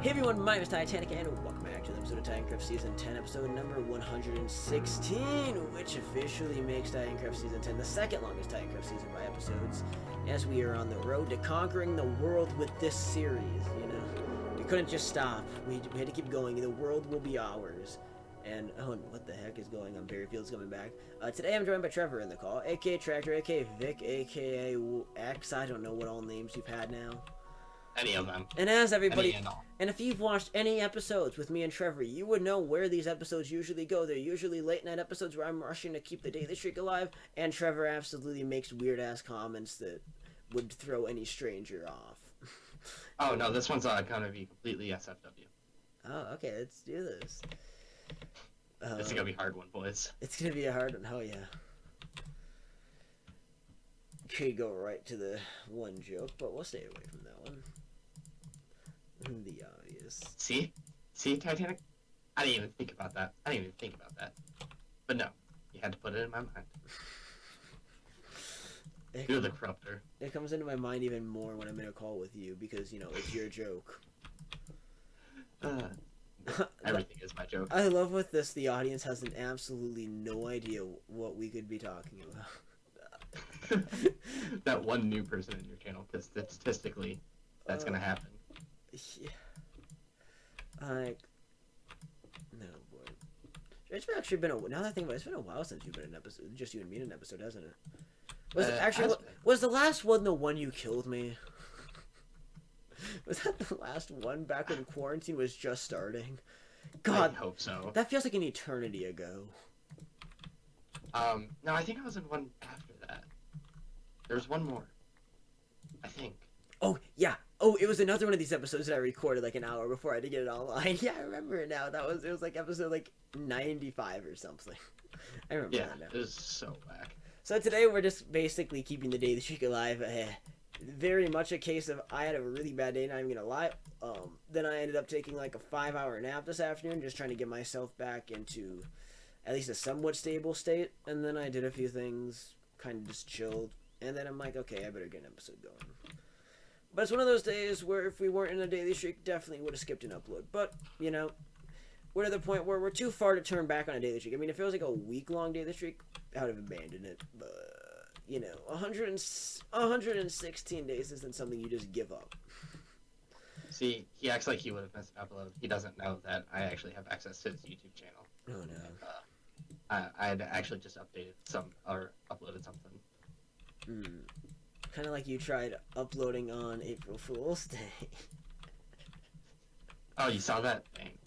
Hey everyone, my name is Titancraft and welcome back to the episode of Titancraft Season 10, episode number 116, which officially makes Titancraft Season 10 the second longest Titancraft season by episodes, as we are on the road to conquering the world with this series, you know. We couldn't just stop, we had to keep going, the world will be ours. And, oh, what the heck is going on? Berryfield's coming back. Today I'm joined by Trevor in the call, aka Tractor, aka Vic, aka X, I don't know what all names you've had now. Any of them. And as everybody, and if you've watched any episodes with me and Trevor, you would know where these episodes usually go. They're usually late night episodes where I'm rushing to keep the daily streak alive, and Trevor absolutely makes weird ass comments that would throw any stranger off. Oh no, this one's gonna be completely SFW. Oh, okay, let's do this. It's gonna be a hard one, boys. It's gonna be a hard one. Oh yeah. Could go right to the one joke, but we'll stay away from that one. The obvious. See, Titanic. I didn't even think about that. But no, you had to put it in my mind. You're the corrupter. It comes into my mind even more when I'm in a call with you because, you know, it's your joke. Everything is my joke. I love with this, the audience has absolutely no idea what we could be talking about. That one new person in your channel, because statistically, that's gonna happen. Yeah. No, boy. It's actually been now that I think about it, it's been a while since you've been in an episode. Just you and me in an episode, hasn't it? Was it actually was the last one the one you killed me? Was that the last one back when quarantine was just starting? God, I hope so. That feels like an eternity ago. No, I think I was in one after that. There's one more, I think. Oh, yeah. Oh, it was another one of these episodes that I recorded like an hour before I had to get it online. Yeah, I remember it now. It was like episode like 95 or something. I remember that now. It was so whack. So today we're just basically keeping the daily streak alive. Very much a case of I had a really bad day, not even gonna lie. Then I ended up taking like a 5-hour nap this afternoon, just trying to get myself back into at least a somewhat stable state. And then I did a few things, kind of just chilled. And then I'm like, okay, I better get an episode going. But it's one of those days where if we weren't in a daily streak, definitely would have skipped an upload. But, you know, we're to the point where we're too far to turn back on a daily streak. I mean, if it was like a week-long daily streak, I would have abandoned it. But, you know, 116 days isn't something you just give up. See, he acts like he would have missed an upload. He doesn't know that I actually have access to his YouTube channel. Oh, no. And, I had actually just updated uploaded something. Kind of like you tried uploading on April Fool's Day. Oh, you saw that? Dang.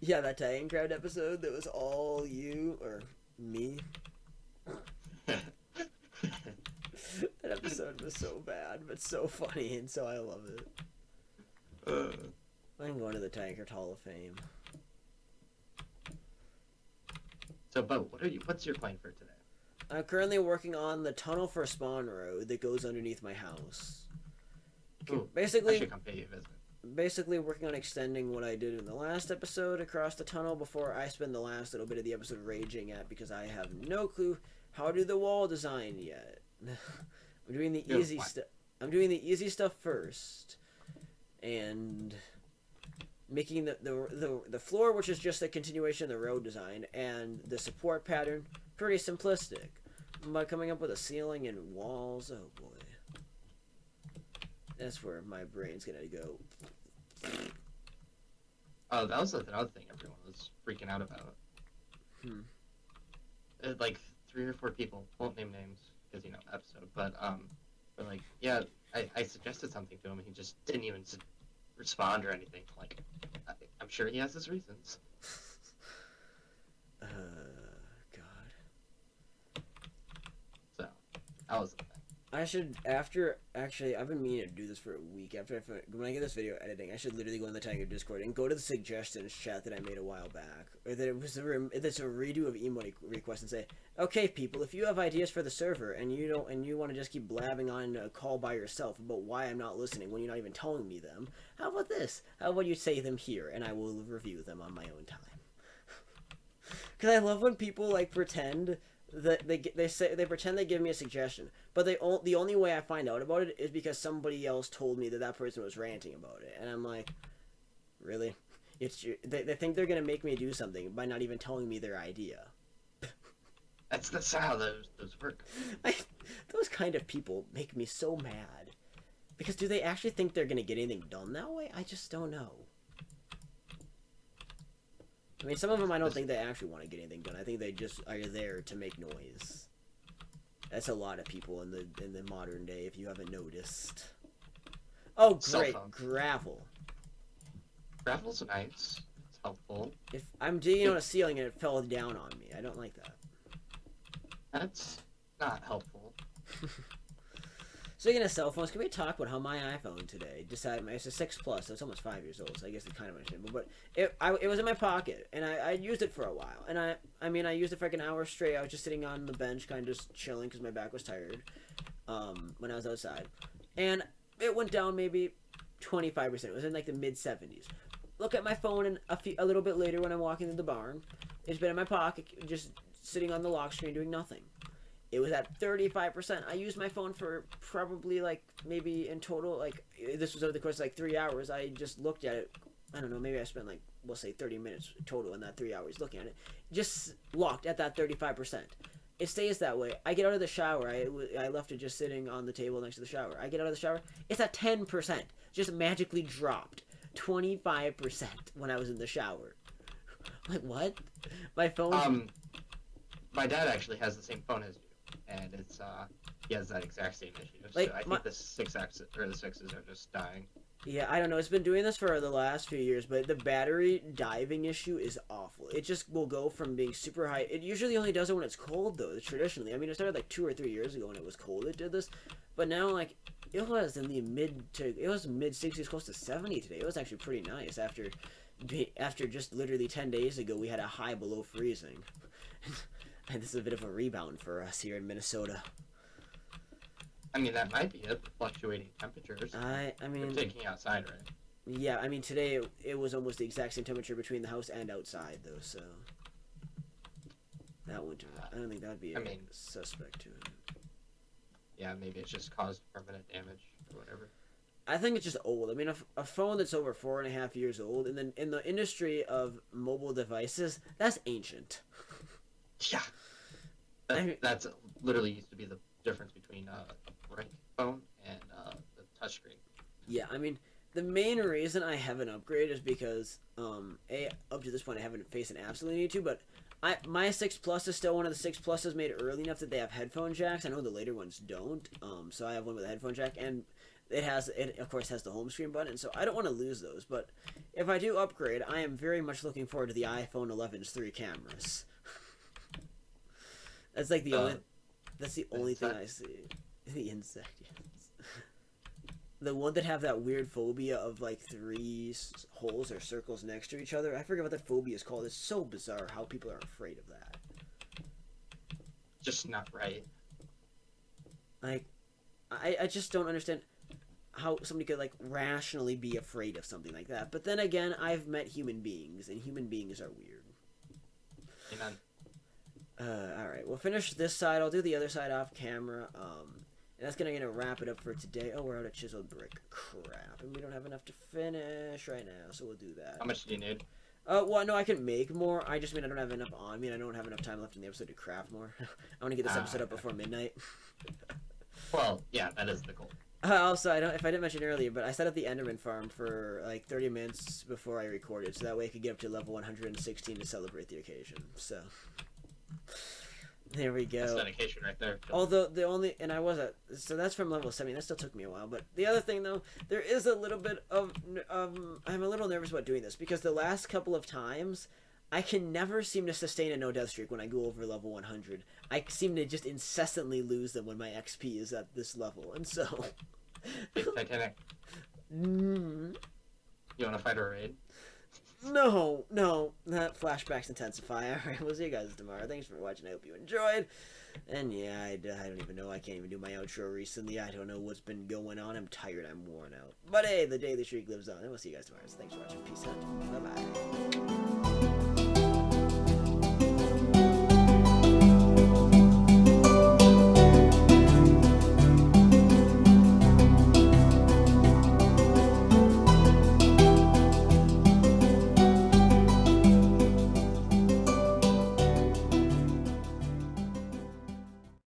Yeah, that Titancraft episode that was all you, or me. That episode was so bad, but so funny, and so I love it. I'm going to the Titancraft Hall of Fame. So, Bo, what's your plan for today? I'm currently working on the tunnel for spawn road that goes underneath my house. Ooh, basically, I should come pay you a visit. Basically working on extending what I did in the last episode across the tunnel before I spend the last little bit of the episode raging at because I have no clue how to do the wall design yet. I'm doing the easy stuff. I'm doing the easy stuff first, and making the floor, which is just a continuation of the road design, and the support pattern pretty simplistic. By coming up with a ceiling and walls, oh boy. That's where my brain's gonna go. Oh, that was another thing everyone was freaking out about. Like 3 or 4 people, won't name names because you know episode, but they're like, yeah, I suggested something to him, and he just didn't even respond or anything. Like, I'm sure he has his reasons. So, that was the thing. I should, actually, I've been meaning to do this for a week. When I get this video editing, I should literally go in the Titancraft Discord and go to the suggestions chat that I made a while back. Or that it was that's a redo of emote requests and say, okay, people, if you have ideas for the server and you want to just keep blabbing on a call by yourself about why I'm not listening when you're not even telling me them, how about this? How about you say them here and I will review them on my own time? Because I love when people, like, pretend They pretend they give me a suggestion, but the only way I find out about it is because somebody else told me that person was ranting about it, and I'm like, really? They think they're gonna make me do something by not even telling me their idea. That's how those work. Those kind of people make me so mad. Because do they actually think they're gonna get anything done that way? I just don't know. I mean, some of them I don't think they actually want to get anything done. I think they just are there to make noise. That's a lot of people in the modern day, if you haven't noticed. Oh, great, gravel. Gravel's nice. It's helpful. If I'm digging on a ceiling and it fell down on me, I don't like that. That's not helpful. Speaking of cell phones, can we talk about how my iPhone today decided, it's a 6 Plus, so it's almost 5 years old, so I guess it's kind of understandable, but it was in my pocket, and I used it for a while, and I used it for like an hour straight. I was just sitting on the bench, kind of just chilling, because my back was tired, when I was outside, and it went down maybe 25%. It was in like the mid-70s. Look at my phone, and a little bit later when I'm walking to the barn, it's been in my pocket, just sitting on the lock screen doing nothing. It was at 35%. I used my phone for probably like maybe in total, like this was over the course of like 3 hours. I just looked at it. I don't know, maybe I spent like, we'll say 30 minutes total in that 3 hours looking at it. Just locked at that 35%. It stays that way. I get out of the shower. I left it just sitting on the table next to the shower. I get out of the shower. It's at 10%. Just magically dropped 25% when I was in the shower. Like, what? My phone. My dad actually has the same phone as you. And it's he has that exact same issue. Like, so I think the 6X or the 6s are just dying. Yeah, I don't know. It's been doing this for the last few years, but the battery diving issue is awful. It just will go from being super high. It usually only does it when it's cold, though. Traditionally, I mean, it started like 2 or 3 years ago when it was cold. It did this, but now like it was in the mid 60s, close to 70 today. It was actually pretty nice after just literally 10 days ago we had a high below freezing. And this is a bit of a rebound for us here in Minnesota. I mean, that might be it, fluctuating temperatures. I mean... You're taking outside, right? Yeah, I mean, today it was almost the exact same temperature between the house and outside, though, so... That would... I don't think that would be a suspect to it. Yeah, maybe it's just caused permanent damage or whatever. I think it's just old. I mean, a phone that's over 4.5 years old, and then in the industry of mobile devices, that's ancient. Yeah. That's literally used to be the difference between a brick phone and the touchscreen. Yeah, I mean, the main reason I haven't upgraded is because, up to this point I haven't faced an absolute need to, but my 6 Plus is still one of the 6 Pluses made early enough that they have headphone jacks. I know the later ones don't, so I have one with a headphone jack, and it of course has the home screen button, so I don't want to lose those, but if I do upgrade, I am very much looking forward to the iPhone 11's 3 cameras. That's like the only thing I see. The insect, yes. The one that have that weird phobia of like 3 holes or circles next to each other. I forget what that phobia is called. It's so bizarre how people are afraid of that. Just not right. Like, I just don't understand how somebody could like rationally be afraid of something like that. But then again, I've met human beings, and human beings are weird. Amen. Alright, we'll finish this side. I'll do the other side off camera. And that's gonna wrap it up for today. Oh, we're out of chiseled brick. Crap. And we don't have enough to finish right now, so we'll do that. How much do you need? Well, no, I can make more. I just mean I don't have enough on me, and I don't have enough time left in the episode to craft more. I want to get this episode up before midnight. Well, yeah, that is the goal. Also, if I didn't mention earlier, but I set up the Enderman farm for like 30 minutes before I recorded, so that way I could get up to level 116 to celebrate the occasion. So... There we go. That's dedication right there. Although so that's from level 70. That still took me a while. But the other thing though, there is a little bit of I'm a little nervous about doing this because the last couple of times I can never seem to sustain a no death streak when I go over level 100. I seem to just incessantly lose them when my XP is at this level, and so. Hey, Titanic. You want to fight a raid? No, that flashbacks intensify. Alright, we'll see you guys tomorrow. Thanks for watching. I hope you enjoyed. And yeah, I don't even know. I can't even do my outro recently. I don't know what's been going on. I'm tired. I'm worn out. But hey, the daily streak lives on. And we'll see you guys tomorrow. So thanks for watching. Peace out. Bye-bye.